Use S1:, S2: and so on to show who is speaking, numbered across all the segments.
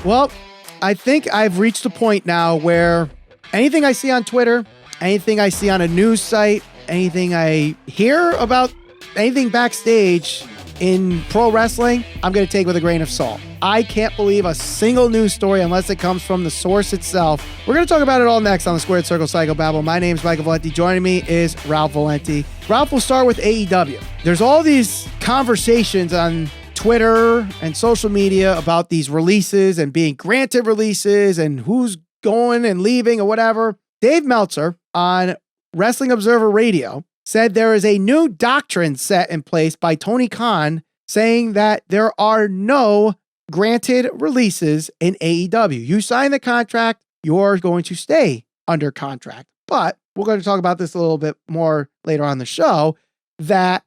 S1: Well, I think I've reached a point now where anything I see on Twitter, anything I see on a news site, anything I hear about, anything backstage in pro wrestling, I'm going to take with a grain of salt. I can't believe a single news story unless it comes from the source itself. We're going to talk about it all next on the Squared Circle Psychobabble. My name is Michael Valenti. Joining me is Ralph Valenti. Ralph will start with AEW. There's all these conversations on Twitter and social media about these releases and being granted releases and who's going and leaving or whatever. Dave Meltzer on Wrestling Observer Radio said there is a new doctrine set in place by Tony Khan saying that there are no granted releases in AEW. You sign the contract, you're going to stay under contract. But we're going to talk about this a little bit more later on the show that,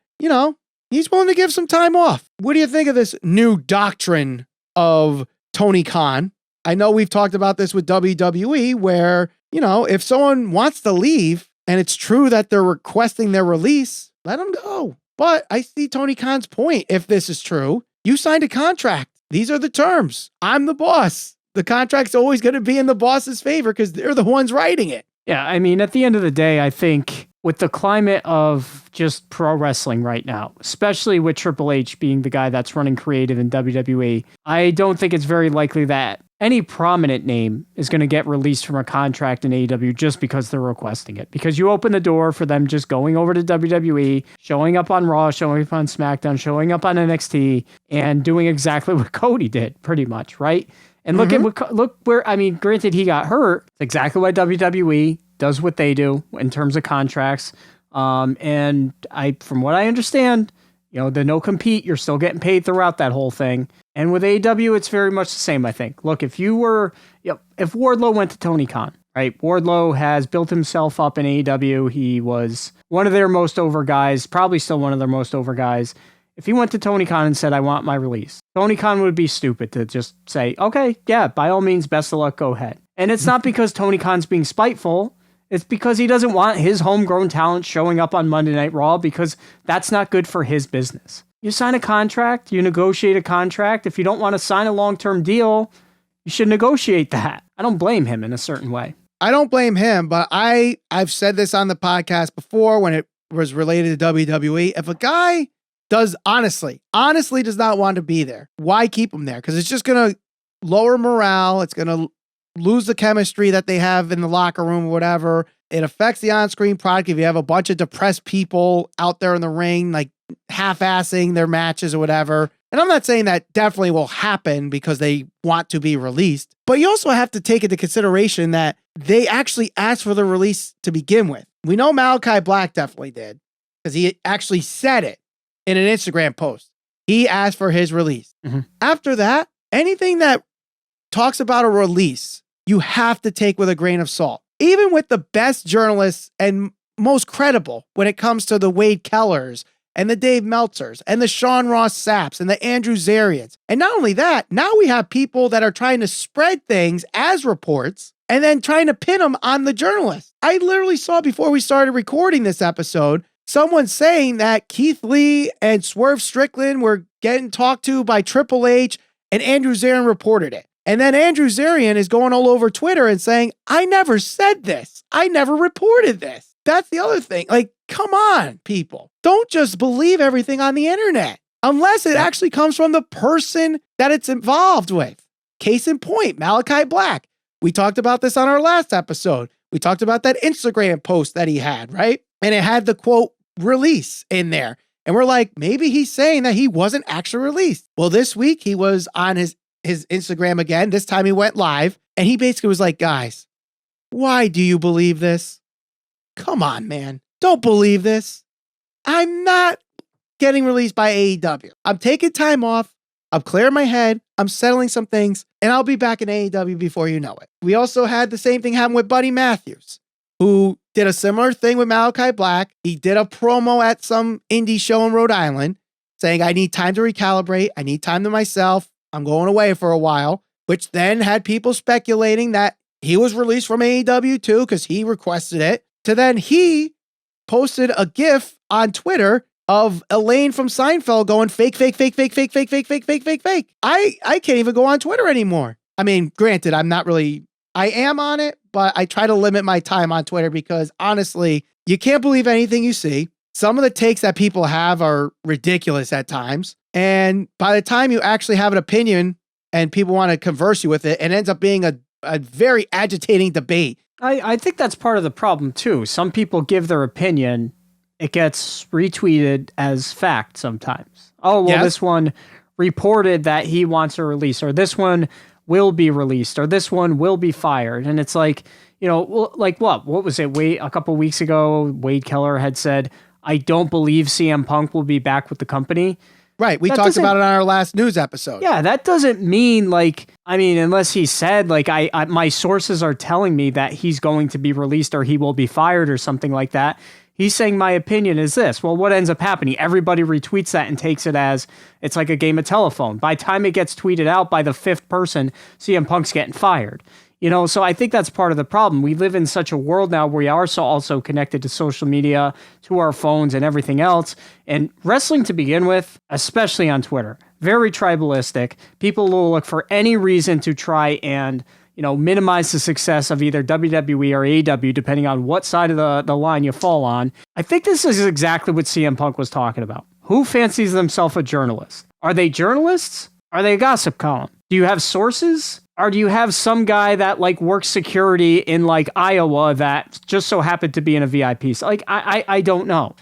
S1: he's willing to give some time off. What do you think of this new doctrine of Tony Khan? I know we've talked about this with WWE where, if someone wants to leave and it's true that they're requesting their release, let them go. But I see Tony Khan's point. If this is true, you signed a contract. These are the terms. I'm the boss. The contract's always going to be in the boss's favor because they're the ones writing it.
S2: Yeah, I mean, at the end of the day, I think with the climate of just pro wrestling right now, especially with Triple H being the guy that's running creative in WWE, I don't think it's very likely that any prominent name is going to get released from a contract in AEW just because they're requesting it. Because you open the door for them just going over to WWE, showing up on Raw, showing up on SmackDown, showing up on NXT, and doing exactly what Cody did, pretty much, right? And look where, granted he got hurt. It's exactly why WWE does what they do in terms of contracts. And from what I understand, the no compete, you're still getting paid throughout that whole thing. And with AEW, it's very much the same, I think. Look, if Wardlow went to Tony Khan, right? Wardlow has built himself up in AEW. He was one of their most over guys, probably still one of their most over guys. If he went to Tony Khan and said, I want my release, Tony Khan would be stupid to just say, okay, yeah, by all means, best of luck, go ahead. And it's not because Tony Khan's being spiteful. It's because he doesn't want his homegrown talent showing up on Monday Night Raw because that's not good for his business. You sign a contract, you negotiate a contract. If you don't want to sign a long-term deal, you should negotiate that. I don't blame him in a certain way.
S1: I don't blame him, but I've said this on the podcast before when it was related to WWE. If a guy does honestly does not want to be there, why keep him there? Because it's just going to lower morale. It's going to lose the chemistry that they have in the locker room or whatever. It affects the on-screen product if you have a bunch of depressed people out there in the ring, like half-assing their matches or whatever. And I'm not saying that definitely will happen because they want to be released, but you also have to take into consideration that they actually asked for the release to begin with. We know Malakai Black definitely did because he actually said it in an Instagram post. He asked for his release. Mm-hmm. After that, anything that talks about a release, you have to take with a grain of salt. Even with the best journalists and most credible when it comes to the Wade Kellers and the Dave Meltzers and the Sean Ross Sapps and the Andrew Zarians. And not only that, now we have people that are trying to spread things as reports and then trying to pin them on the journalists. I literally saw before we started recording this episode, someone saying that Keith Lee and Swerve Strickland were getting talked to by Triple H and Andrew Zarian reported it. And then Andrew Zarian is going all over Twitter and saying, I never said this. I never reported this. That's the other thing. Like, come on, people. Don't just believe everything on the internet unless it actually comes from the person that it's involved with. Case in point, Malakai Black. We talked about this on our last episode. We talked about that Instagram post that he had, right? And it had the quote release in there. And we're like, maybe he's saying that he wasn't actually released. Well, this week he was on his Instagram again. This time he went live and he basically was like, guys, why do you believe this? Come on, man. Don't believe this. I'm not getting released by AEW. I'm taking time off. I'm clearing my head. I'm settling some things and I'll be back in AEW before you know it. We also had the same thing happen with Buddy Matthews, who did a similar thing with Malakai Black. He did a promo at some indie show in Rhode Island saying, I need time to recalibrate. I need time to myself. I'm going away for a while, which then had people speculating that he was released from AEW too because he requested it. To then he posted a GIF on Twitter of Elaine from Seinfeld going fake, fake, fake, fake, fake, fake, fake, fake, fake, fake, fake. I can't even go on Twitter anymore. I mean, granted, I am on it, but I try to limit my time on Twitter because honestly, you can't believe anything you see. Some of the takes that people have are ridiculous at times. And by the time you actually have an opinion and people want to converse you with it, it ends up being a very agitating debate.
S2: I think that's part of the problem too. Some people give their opinion. It gets retweeted as fact sometimes. Oh, well, This one reported that he wants a release, or this one will be released, or this one will be fired. And it's like, like what? What was it? A couple weeks ago, Wade Keller had said, I don't believe CM Punk will be back with the company.
S1: Right. We talked about it on our last news episode.
S2: Yeah, that doesn't mean unless he said my sources are telling me that he's going to be released or he will be fired or something like that. He's saying my opinion is this. Well, what ends up happening? Everybody retweets that and takes it as it's like a game of telephone. By the time it gets tweeted out by the fifth person, CM Punk's getting fired. So I think that's part of the problem. We live in such a world now where we are so also connected to social media, to our phones and everything else. And wrestling to begin with, especially on Twitter, very tribalistic. People will look for any reason to try and, minimize the success of either WWE or AEW, depending on what side of the line you fall on. I think this is exactly what CM Punk was talking about. Who fancies themselves a journalist? Are they journalists? Are they a gossip column? Do you have sources? Or do you have some guy that works security in Iowa that just so happened to be in a VIP? So, I don't know.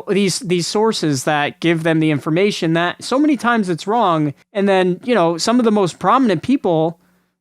S2: These sources that give them the information that so many times it's wrong. And then, some of the most prominent people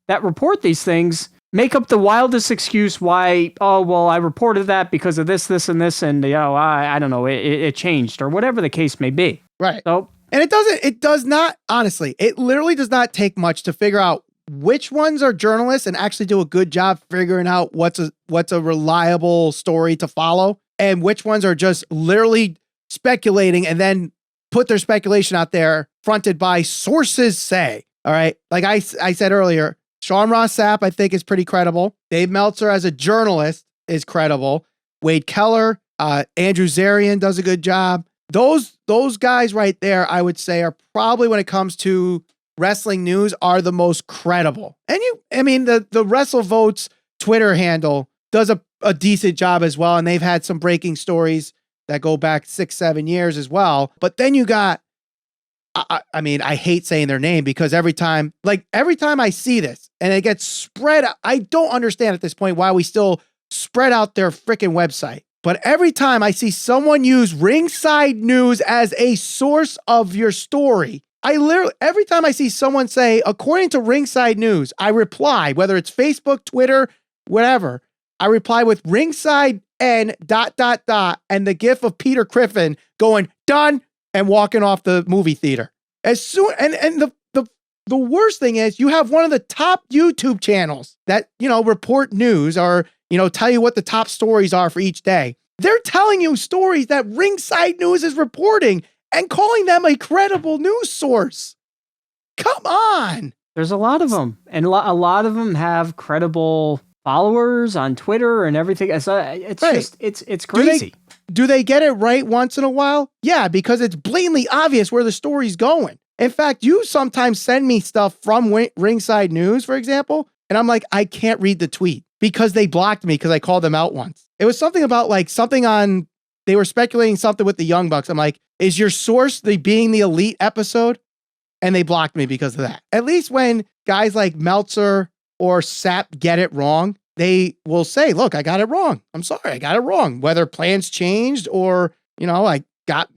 S2: that report these things make up the wildest excuse why, oh, well, I reported that because of this, and this, and, I don't know, it changed or whatever the case may be.
S1: Right.
S2: So,
S1: and it does not, honestly, it literally does not take much to figure out which ones are journalists and actually do a good job figuring out what's a reliable story to follow and which ones are just literally speculating and then put their speculation out there fronted by sources say. All right. Like I said earlier, Sean Ross Sapp, I think, is pretty credible. Dave Meltzer as a journalist is credible. Wade Keller, Andrew Zarian does a good job. Those guys right there, I would say, are probably, when it comes to wrestling news, are the most credible. And the WrestleVotes Twitter handle does a decent job as well. And they've had some breaking stories that go back 6-7 years as well. But then you got, I hate saying their name because every time I see this and it gets spread, I don't understand at this point why we still spread out their freaking website. But every time I see someone use Ringside News as a source of your story, every time I see someone say, according to Ringside News, I reply, whether it's Facebook, Twitter, whatever, I reply with Ringside N ... and the gif of Peter Griffin going, done, and walking off the movie theater. As soon, and the worst thing is you have one of the top YouTube channels that, report news or, tell you what the top stories are for each day. They're telling you stories that Ringside News is reporting and calling them a credible news source. Come on.
S2: There's a lot of them. And a lot of them have credible followers on Twitter and everything. It's right. It's crazy.
S1: Do they get it right once in a while? Yeah, because it's blatantly obvious where the story's going. In fact, you sometimes send me stuff from Ringside News, for example, and I'm like, I can't read the tweet because they blocked me because I called them out once. It was something about they were speculating something with the Young Bucks. I'm like, is your source being the Elite episode? And they blocked me because of that. At least when guys like Meltzer or Sapp get it wrong, they will say, look, I got it wrong. I'm sorry, I got it wrong. Whether plans changed or, I got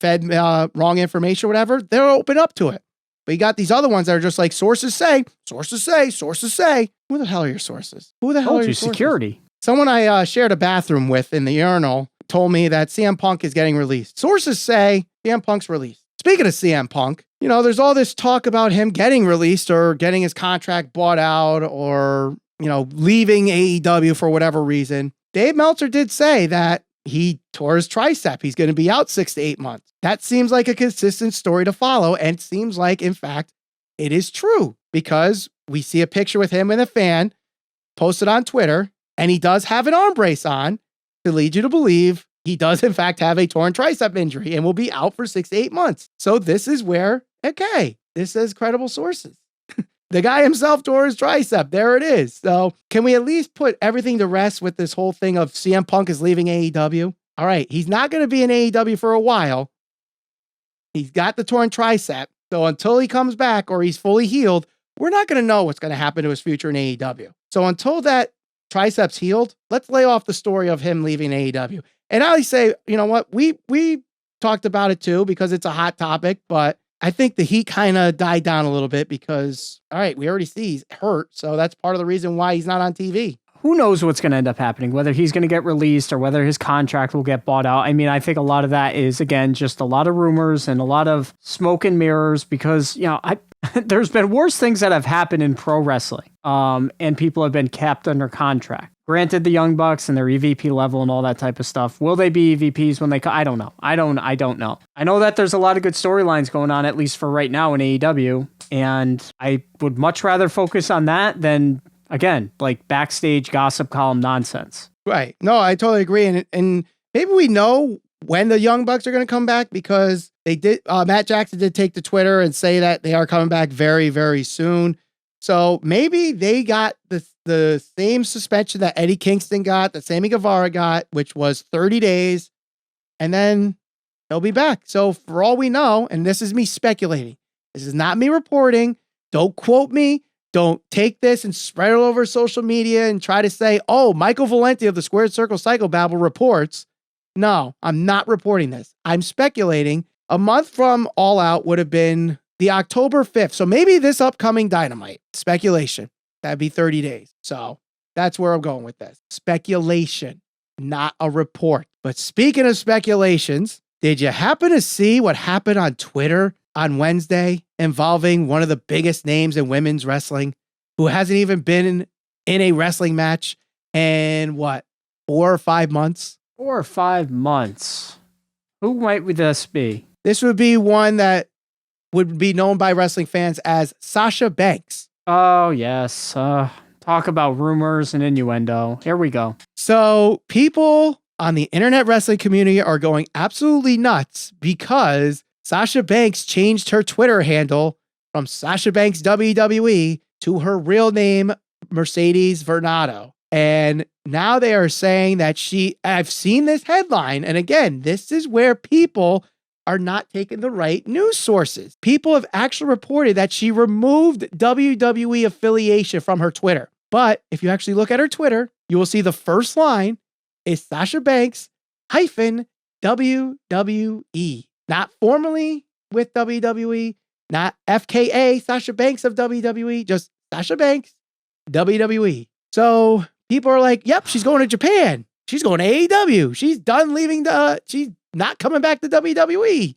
S1: fed wrong information or whatever, they're open up to it. But you got these other ones that are just like, sources say. Who the hell are your sources? Who the hell are your sources?
S2: Security.
S1: Someone I shared a bathroom with in the urinal told me that CM Punk is getting released. Sources say CM Punk's released. Speaking of CM Punk, there's all this talk about him getting released or getting his contract bought out or, leaving AEW for whatever reason. Dave Meltzer did say that he tore his tricep. He's going to be out 6 to 8 months. That seems like a consistent story to follow. And it seems like, in fact, it is true because we see a picture with him and a fan posted on Twitter, and he does have an arm brace on to lead you to believe he does, in fact, have a torn tricep injury and will be out for 6 to 8 months. So this is where, okay, this is credible sources. The guy himself tore his tricep. There it is. So can we at least put everything to rest with this whole thing of CM Punk is leaving AEW? All right, he's not going to be in AEW for a while. He's got the torn tricep. So until he comes back or he's fully healed, we're not going to know what's going to happen to his future in AEW. So until that triceps healed, let's lay off the story of him leaving AEW. And I always say, you know what? We talked about it too because it's a hot topic, but I think the heat kind of died down a little bit because, all right, we already see he's hurt. So that's part of the reason why he's not on TV.
S2: Who knows what's going to end up happening, whether he's going to get released or whether his contract will get bought out. I mean, I think a lot of that is, again, just a lot of rumors and a lot of smoke and mirrors because, there's been worse things that have happened in pro wrestling, and people have been capped under contract. Granted, the Young Bucks and their EVP level and all that type of stuff. Will they be EVPs when they come? I don't know. I don't know. I know that there's a lot of good storylines going on, at least for right now in AEW, and I would much rather focus on that than, again, like backstage gossip column nonsense.
S1: Right. No, I totally agree. And maybe we know when the Young Bucks are going to come back because they did. Matt Jackson did take to Twitter and say that they are coming back very, very soon. So maybe they got the same suspension that Eddie Kingston got, that Sammy Guevara got, which was 30 days, and then they'll be back. So for all we know, and this is me speculating, this is not me reporting. Don't quote me. Don't take this and spread it over social media and try to say, oh, Michael Valenti of the Squared Circle Psychobabble reports. No, I'm not reporting this. I'm speculating. A month from All Out would have been the October 5th. So maybe this upcoming Dynamite. Speculation. That'd be 30 days. So that's where I'm going with this. Speculation, not a report. But speaking of speculations, did you happen to see what happened on Twitter on Wednesday involving one of the biggest names in women's wrestling who hasn't even been in a wrestling match in 4 or 5 months?
S2: 4 or 5 months. Who might this be?
S1: This would be one that would be known by wrestling fans as Sasha Banks.
S2: Oh, yes. Talk about rumors and innuendo. Here we go.
S1: So people on the internet wrestling community are going absolutely nuts because Sasha Banks changed her Twitter handle from Sasha Banks WWE to her real name, Mercedes Vernado. And now they are saying that I've seen this headline. And again, this is where people are not taking the right news sources. People have actually reported that she removed WWE affiliation from her Twitter. But if you actually look at her Twitter, you will see the first line is Sasha Banks hyphen WWE. Not formerly with WWE, not FKA Sasha Banks of WWE, just Sasha Banks, WWE. So people are like, yep, she's going to Japan. She's going to AEW. She's done leaving she's not coming back to WWE.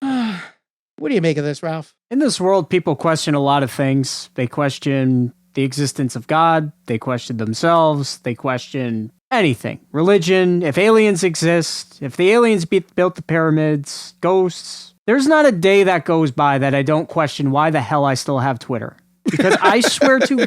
S1: What do you make of this, Ralph?
S2: In this world, people question a lot of things. They question the existence of God. They question themselves. They question anything. Religion, if aliens exist, if the aliens built the pyramids, ghosts. There's not a day that goes by that I don't question why the hell I still have Twitter. Because I swear to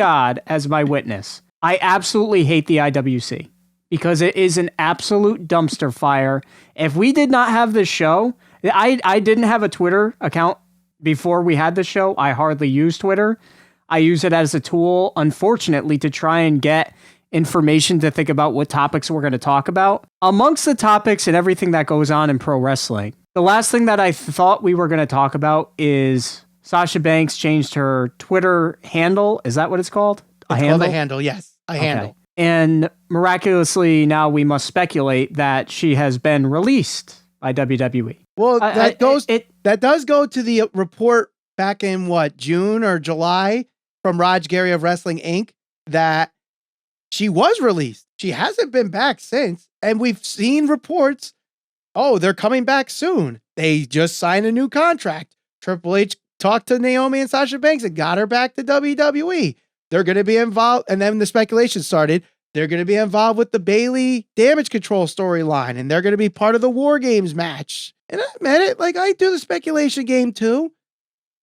S2: God as my witness, I absolutely hate the IWC. Because it is an absolute dumpster fire. If we did not have this show, I didn't have a Twitter account before we had the show. I hardly use Twitter. I use it as a tool, unfortunately, to try and get information to think about what topics we're going to talk about. Amongst the topics and everything that goes on in pro wrestling, the last thing that I thought we were going to talk about is Sasha Banks changed her Twitter handle. Is that what it's called?
S1: It's called a handle, yes. A handle.
S2: And miraculously, now we must speculate that she has been released by WWE.
S1: Well, that does go to the report back in June or July from Raj Gary of Wrestling Inc. that she was released. She hasn't been back since. And we've seen reports, they're coming back soon. They just signed a new contract. Triple H talked to Naomi and Sasha Banks and got her back to WWE. They're going to be involved. And then the speculation started. They're going to be involved with the Bayley damage control storyline. And they're going to be part of the War Games match. And I admit it, I do the speculation game too.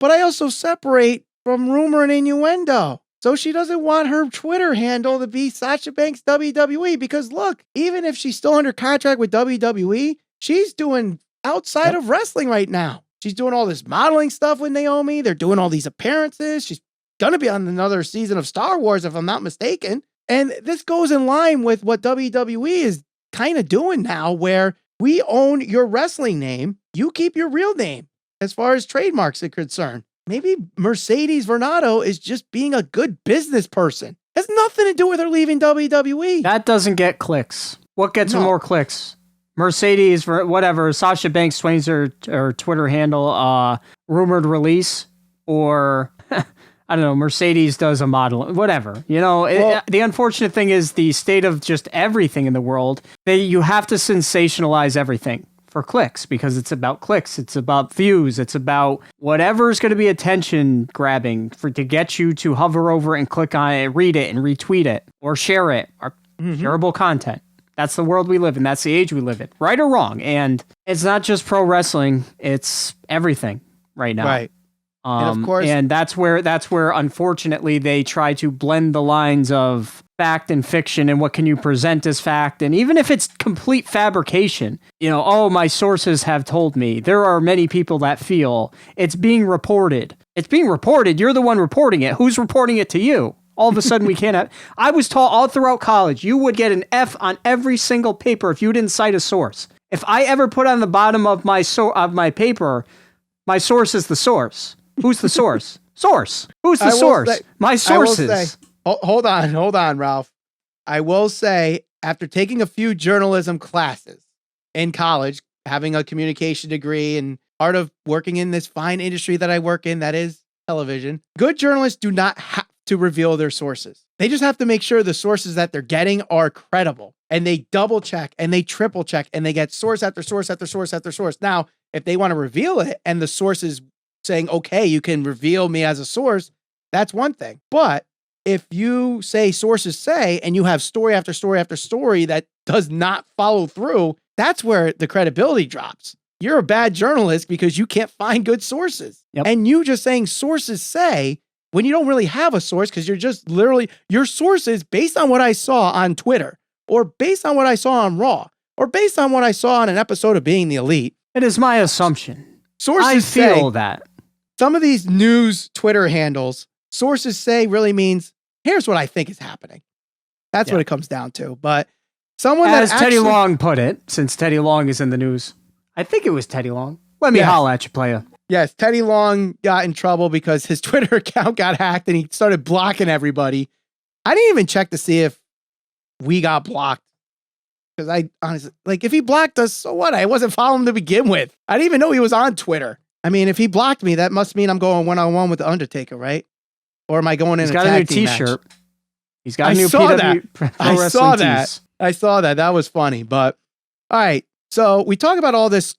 S1: But I also separate from rumor and innuendo. So she doesn't want her Twitter handle to be Sasha Banks WWE. Because look, even if she's still under contract with WWE, she's doing outside of wrestling right now. She's doing all this modeling stuff with Naomi. They're doing all these appearances. She's going to be on another season of Star Wars, if I'm not mistaken. And this goes in line with what WWE is kind of doing now, where we own your wrestling name. You keep your real name as far as trademarks are concerned. Maybe Mercedes Varnado is just being a good business person. Has nothing to do with her leaving WWE.
S2: That doesn't get clicks. What gets her more clicks? Mercedes, whatever, Sasha Banks swings her Twitter handle, rumored release, or I don't know, Mercedes does a model, whatever. You know, the unfortunate thing is the state of just everything in the world, that you have to sensationalize everything for clicks, because it's about clicks, it's about views, it's about whatever's going to be attention grabbing to get you to hover over and click on it, read it and retweet it or share it, or shareable content. That's the world we live in. That's the age we live in, right or wrong. And it's not just pro wrestling; it's everything right now.
S1: Right. And of course,
S2: and that's where unfortunately they try to blend the lines of fact and fiction, and what can you present as fact. And even if it's complete fabrication, you know, oh, my sources have told me. There are many people that feel it's being reported. It's being reported. You're the one reporting it. Who's reporting it to you? All of a sudden we can't have. I was taught all throughout college, you would get an F on every single paper if you didn't cite a source. If I ever put on the bottom of my paper, my source is the source. Who's the source? Source. Who's the source? My sources.
S1: Hold on, Ralph. I will say, after taking a few journalism classes in college, having a communication degree, and part of working in this fine industry that I work in, that is television, good journalists do not have to reveal their sources. They just have to make sure the sources that they're getting are credible, and they double check and they triple check, and they get source after source after source after source. Now, if they want to reveal it and the source is saying, okay, you can reveal me as a source, that's one thing. But if you say sources say, and you have story after story after story that does not follow through, that's where the credibility drops. You're a bad journalist because you can't find good sources.
S2: Yep.
S1: And you just saying sources say, when you don't really have a source, because you're just literally, your sources based on what I saw on Twitter, or based on what I saw on Raw, or based on what I saw on an episode of Being the Elite.
S2: It is my assumption.
S1: Sources
S2: I feel
S1: say,
S2: that.
S1: Some of these news Twitter handles, sources say really means, here's what I think is happening. That's what it comes down to. But someone
S2: As
S1: that
S2: Teddy
S1: actually,
S2: Long put it, since Teddy Long is in the news, I think it was Teddy Long. Let me holla at you, playa.
S1: Yes, Teddy Long got in trouble because his Twitter account got hacked and he started blocking everybody. I didn't even check to see if we got blocked. Because I honestly, like, if he blocked us, so what? I wasn't following him to begin with. I didn't even know he was on Twitter. I mean, if he blocked me, that must mean I'm going one-on-one with The Undertaker, right? Or am I going in a tag team match?
S2: He's got a new t-shirt. He's got a new PW Pro
S1: I
S2: Wrestling
S1: saw that.
S2: tees.
S1: I saw that. That was funny. But, all right. So we talk about all this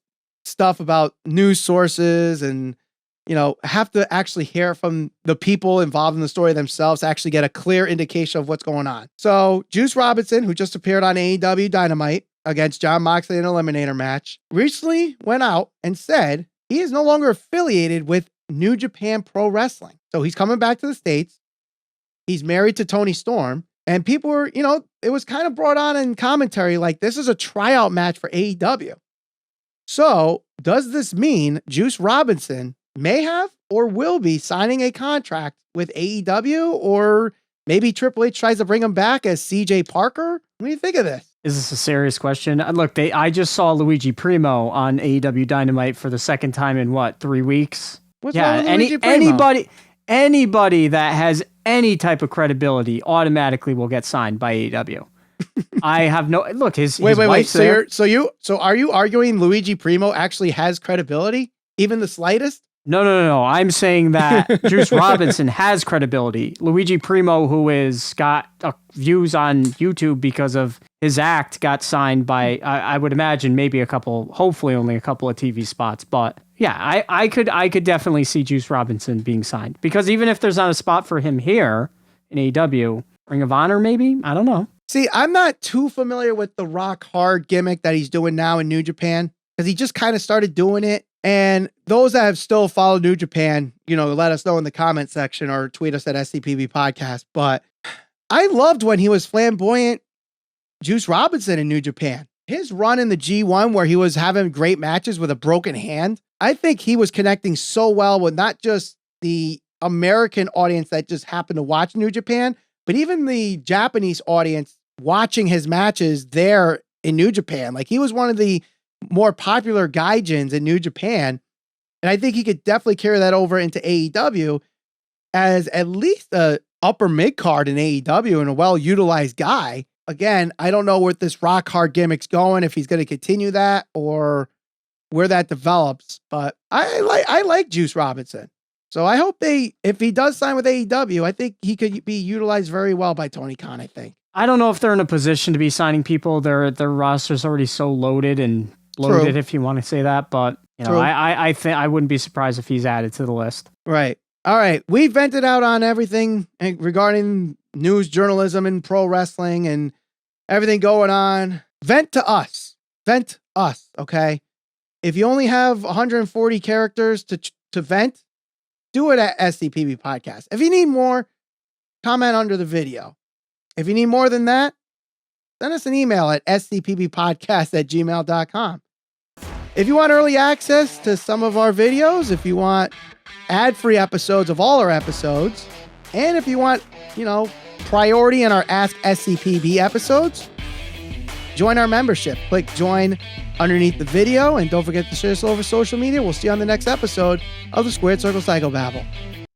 S1: stuff about news sources and, you know, have to actually hear from the people involved in the story themselves to actually get a clear indication of what's going on. So Juice Robinson, who just appeared on AEW Dynamite against Jon Moxley in an Eliminator match, recently went out and said he is no longer affiliated with New Japan Pro Wrestling. So he's coming back to the States. He's married to Toni Storm. And people were, you know, it was kind of brought on in commentary like this is a tryout match for AEW. So does this mean Juice Robinson may have or will be signing a contract with AEW, or maybe Triple H tries to bring him back as CJ Parker? What do you think of this?
S2: Is this a serious question? Look, I just saw Luigi Primo on AEW Dynamite for the second time in 3 weeks?
S1: What's wrong with Luigi Primo?
S2: Anybody that has any type of credibility automatically will get signed by AEW. I have no look. His wife's there.
S1: So are you arguing Luigi Primo actually has credibility, even the slightest?
S2: No. I'm saying that Juice Robinson has credibility. Luigi Primo, who is got views on YouTube because of his act, got signed by I would imagine maybe hopefully only a couple of TV spots. But yeah, I could definitely see Juice Robinson being signed, because even if there's not a spot for him here in AEW, Ring of Honor maybe, I don't know.
S1: See, I'm not too familiar with the rock hard gimmick that he's doing now in New Japan, because he just kind of started doing it. And those that have still followed New Japan, you know, let us know in the comment section or tweet us at SCPB Podcast. But I loved when he was flamboyant Juice Robinson in New Japan. his run in the G1 where he was having great matches with a broken hand, I think he was connecting so well with not just the American audience that just happened to watch New Japan, but even the Japanese audience watching his matches there in New Japan. Like, he was one of the more popular gaijins in New Japan. And I think he could definitely carry that over into AEW as at least a upper mid card in AEW and a well-utilized guy. Again, I don't know where this rock hard gimmick's going, if he's going to continue that or where that develops, but I like Juice Robinson. So I hope if he does sign with AEW, I think he could be utilized very well by Tony Khan, I think.
S2: I don't know if they're in a position to be signing people. Their roster's already so loaded and loaded, True. If you want to say that, but you know, I think I wouldn't be surprised if he's added to the list.
S1: Right. All right. We vented out on everything regarding news journalism and pro wrestling and everything going on. Vent to us. Vent us. Okay. If you only have 140 characters to vent, do it at SCPB Podcast. If you need more, comment under the video. If you need more than that, send us an email at scpbpodcast@gmail.com. If you want early access to some of our videos, if you want ad-free episodes of all our episodes, and if you want, priority in our Ask SCPB episodes, join our membership. Click join underneath the video, and don't forget to share us over social media. We'll see you on the next episode of the Squared Circle Psychobabble.